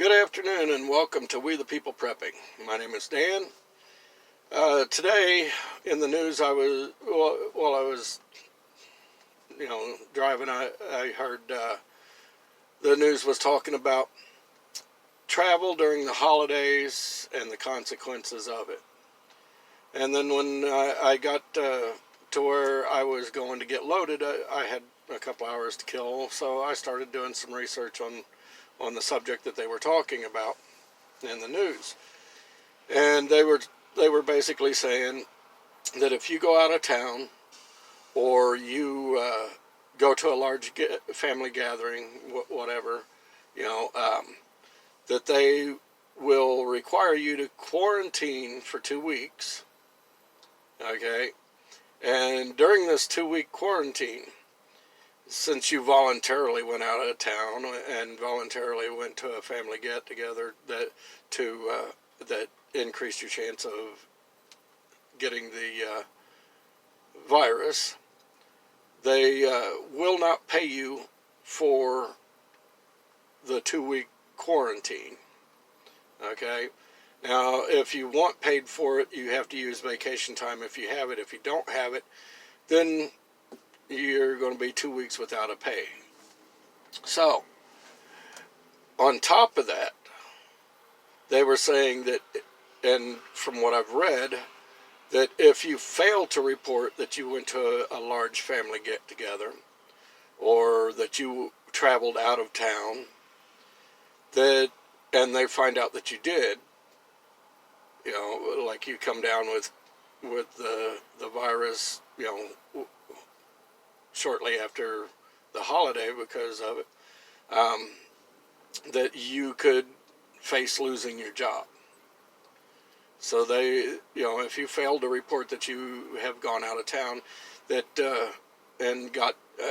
Good afternoon and welcome to We the People Prepping. My name is Dan. Today in the news, while I was driving, I heard the news was talking about travel during the holidays and the consequences of it. And then when I got to where I was going to get loaded, I had a couple hours to kill, so I started doing some research on the subject that they were talking about in the news. And they were basically saying that if you go out of town or you go to a large family gathering, whatever, that they will require you to quarantine for 2 weeks. Okay, and during this 2-week quarantine, since you voluntarily went out of town and voluntarily went to a family get-together that increased your chance of getting the virus, they will not pay you for the 2-week quarantine. Okay? Now, if you want paid for it, you have to use vacation time if you have it. If you don't have it, then you're going to be 2 weeks without a pay. So, on top of that, they were saying that, and from what I've read, that if you fail to report that you went to a large family get-together or that you traveled out of town, and they find out that you did, like you come down with the virus, shortly after the holiday because of it, that you could face losing your job. So they, if you fail to report that you have gone out of town, and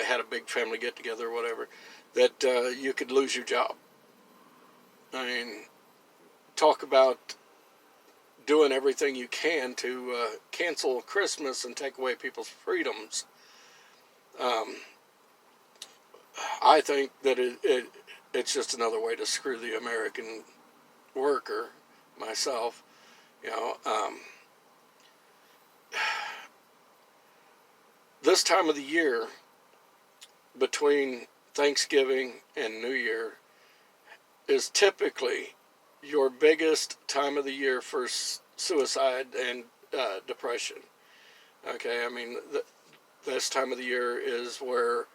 had a big family get together or whatever, that you could lose your job. I mean, talk about doing everything you can to cancel Christmas and take away people's freedoms. I think that it's just another way to screw the American worker, myself. This time of the year, between Thanksgiving and New Year, is typically your biggest time of the year for suicide and depression. Okay, I mean, this time of the year is where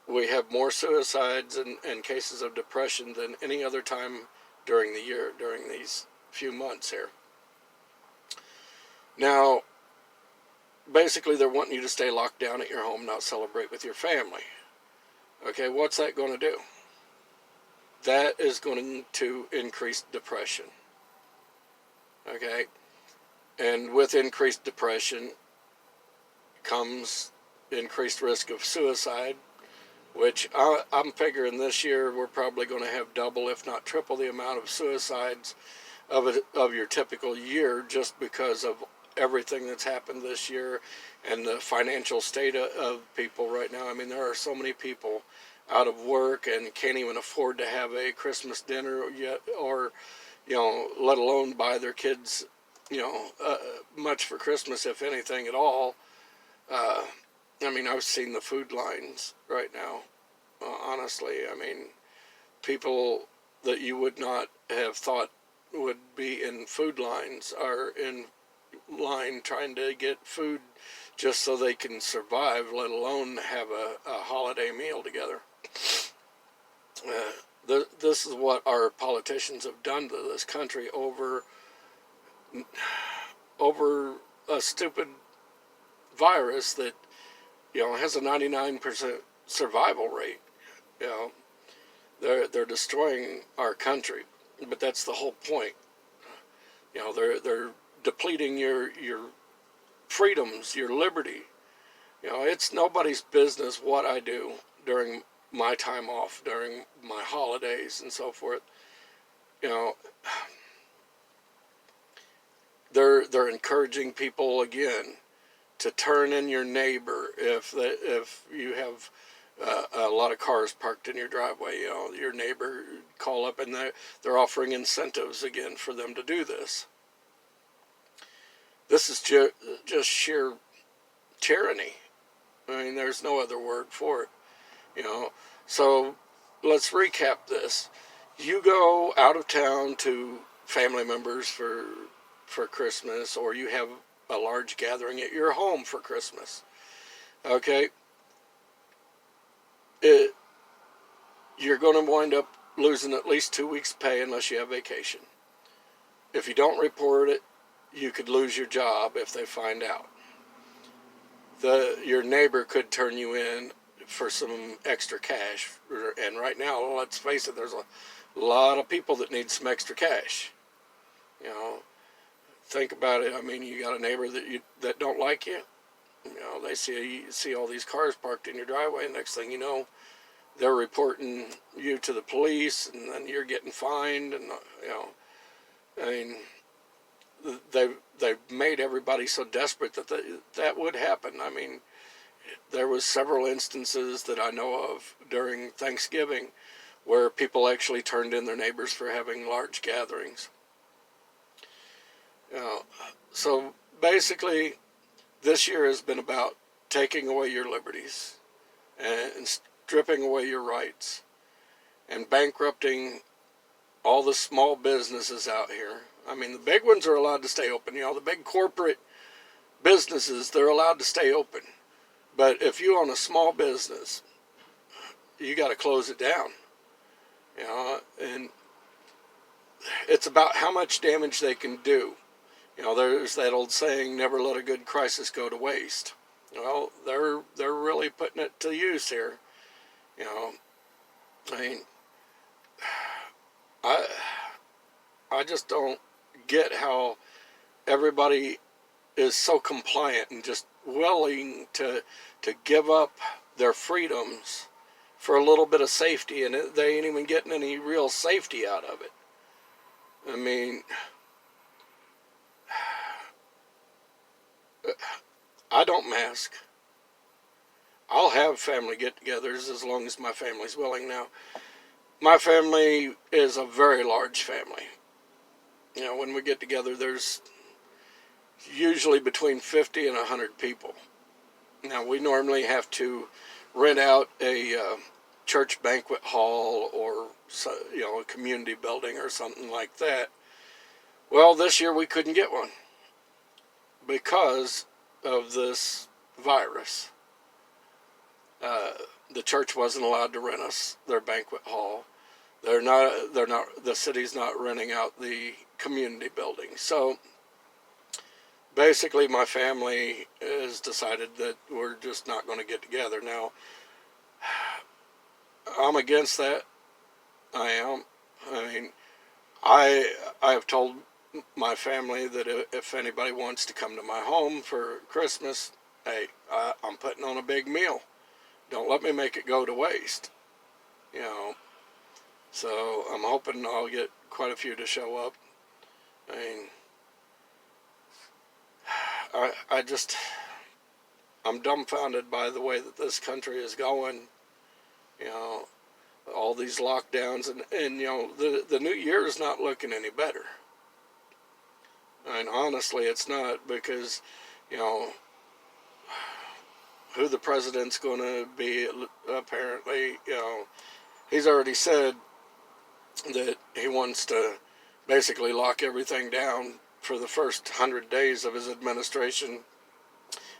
we have more suicides and cases of depression than any other time during the year, during these few months here. Now, basically they're wanting you to stay locked down at your home, not celebrate with your family. Okay, what's that going to do? That is going to increase depression. Okay, and with increased depression comes increased risk of suicide, which I'm figuring this year we're probably going to have double, if not triple, the amount of suicides of your typical year, just because of everything that's happened this year and the financial state of people right now. I mean, there are so many people out of work and can't even afford to have a Christmas dinner yet, or let alone buy their kids much for Christmas, if anything at all. I mean, I've seen the food lines right now. Honestly, I mean, people that you would not have thought would be in food lines are in line trying to get food just so they can survive, let alone have a holiday meal together. This is what our politicians have done to this country over a stupid virus that has a 99% survival rate. They're destroying our country, but that's the whole point. They're depleting your freedoms, your liberty. It's nobody's business what I do during my time off, during my holidays and so forth. They're encouraging people again to turn in your neighbor if you have a lot of cars parked in your driveway. You know, your neighbor call up and they're offering incentives again for them to do this. This is just sheer tyranny. I mean, there's no other word for it. You know, so let's recap this. You go out of town to family members for Christmas, or you have a large gathering at your home for Christmas. Okay, you're going to wind up losing at least 2 weeks' pay unless you have vacation. If you don't report it, you could lose your job if they find out. Your neighbor could turn you in for some extra cash. And right now, let's face it, there's a lot of people that need some extra cash. You know, think about it. I mean, you got a neighbor that don't like you. You know, they see all these cars parked in your driveway, and next thing you know, they're reporting you to the police, and then you're getting fined. And you know, I mean, they've made everybody so desperate that would happen. I mean, there was several instances that I know of during Thanksgiving where people actually turned in their neighbors for having large gatherings. You know, so basically, this year has been about taking away your liberties and stripping away your rights and bankrupting all the small businesses out here. I mean, the big ones are allowed to stay open. You know, the big corporate businesses, they're allowed to stay open. But if you own a small business, you got to close it down. You know, and it's about how much damage they can do. You know, there's that old saying, never let a good crisis go to waste. Well, they're really putting it to use here. You know, I mean, I just don't get how everybody is so compliant and just willing to give up their freedoms for a little bit of safety, and they ain't even getting any real safety out of it. I mean, I don't mask. I'll have family get-togethers as long as my family's willing. Now, my family is a very large family. You know, when we get together, there's usually between 50 and 100 people. Now, we normally have to rent out a church banquet hall or, you know, a community building or something like that. Well, this year we couldn't get one because of this virus. The church wasn't allowed to rent us their banquet hall. The city's not renting out the community building. So basically my family has decided that we're just not going to get together. Now, I'm against that. I am. I mean, I have told my family that if anybody wants to come to my home for Christmas, hey, I'm putting on a big meal. Don't let me make it go to waste. You know, so I'm hoping I'll get quite a few to show up. I mean, I'm dumbfounded by the way that this country is going. You know, all these lockdowns, and you know, the new year is not looking any better. And honestly, it's not, because, you know, who the president's going to be, apparently, you know, he's already said that he wants to basically lock everything down for the first 100 days of his administration.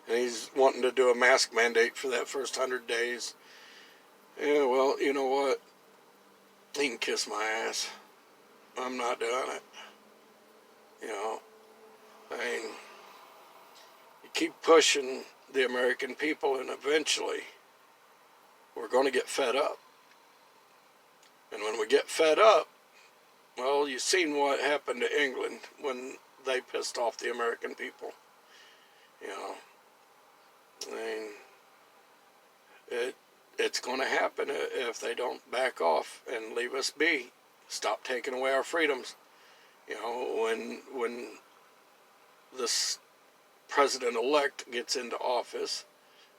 And he's wanting to do a mask mandate for that first 100 days. Yeah, well, you know what? He can kiss my ass. I'm not doing it. You know, I mean, you keep pushing the American people, and eventually we're going to get fed up. And when we get fed up, well, you've seen what happened to England when they pissed off the American people. You know, I mean, it's going to happen if they don't back off and leave us be. Stop taking away our freedoms. You know, when this president-elect gets into office,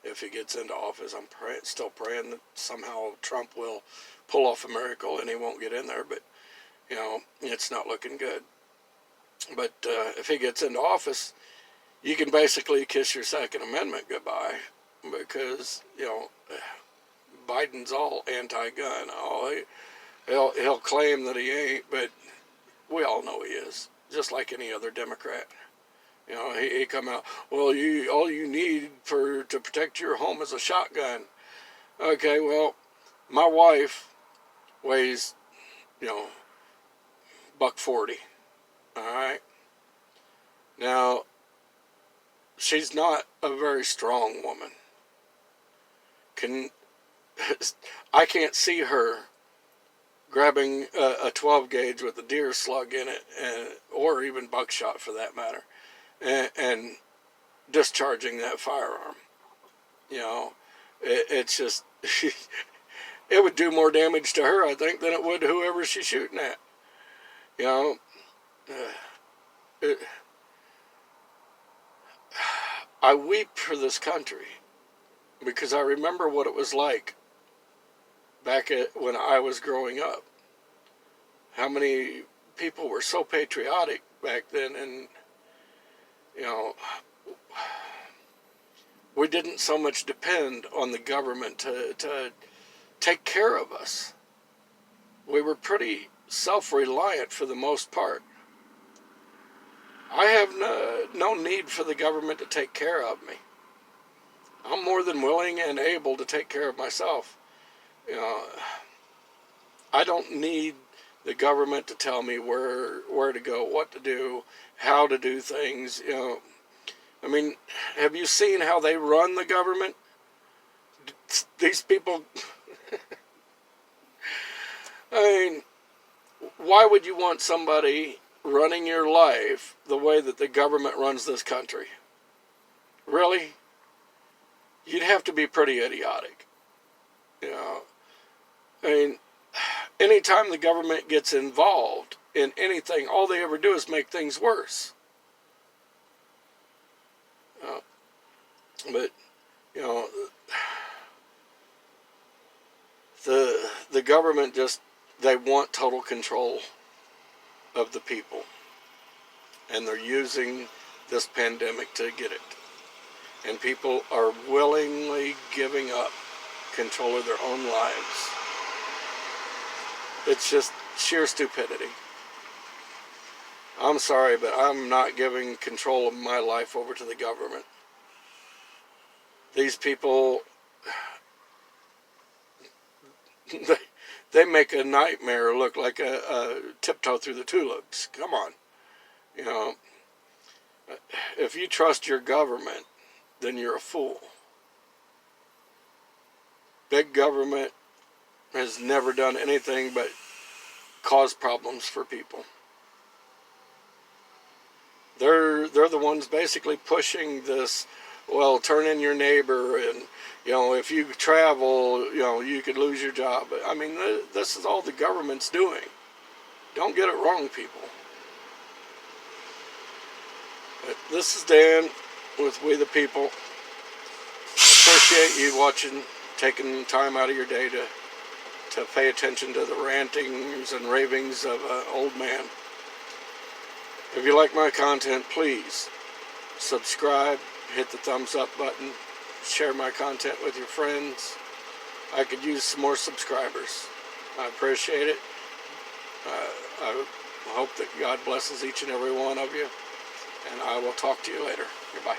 if he gets into office. I'm still praying that somehow Trump will pull off a miracle and he won't get in there, but it's not looking good. But if he gets into office, you can basically kiss your Second Amendment goodbye, because Biden's all anti-gun. He'll claim that he ain't, but we all know he is, just like any other Democrat. He come out, well, all you need to protect your home is a shotgun. Okay, well, my wife weighs, $140. All right. Now, she's not a very strong woman. I can't see her grabbing a 12 gauge with a deer slug in it, or even buckshot for that matter, and discharging that firearm. It's just, it would do more damage to her, I think, than it would whoever she's shooting at. I weep for this country, because I remember what it was like back when I was growing up. How many people were so patriotic back then, and we didn't so much depend on the government to take care of us. We were pretty self-reliant for the most part. I have no need for the government to take care of me. I'm more than willing and able to take care of myself. I don't need the government to tell me where to go, what to do, how to do things. I mean, have you seen how they run the government? These people, I mean, why would you want somebody running your life the way that the government runs this country? Really? You'd have to be pretty idiotic. I mean, anytime the government gets involved in anything, all they ever do is make things worse. But the government they want total control of the people, and they're using this pandemic to get it. And people are willingly giving up control of their own lives. It's just sheer stupidity. I'm sorry, but I'm not giving control of my life over to the government. These people, they make a nightmare look like a tiptoe through the tulips. Come on. If you trust your government, then you're a fool. Big government has never done anything but cause problems for people. They're the ones basically pushing this, well, turn in your neighbor, and if you travel, you could lose your job. I mean, this is all the government's doing. Don't get it wrong, people. This is Dan with We the People. Appreciate you watching, taking time out of your day to pay attention to the rantings and ravings of an old man. If you like my content, please subscribe, hit the thumbs up button, share my content with your friends. I could use some more subscribers. I appreciate it. I hope that God blesses each and every one of you, and I will talk to you later. Goodbye.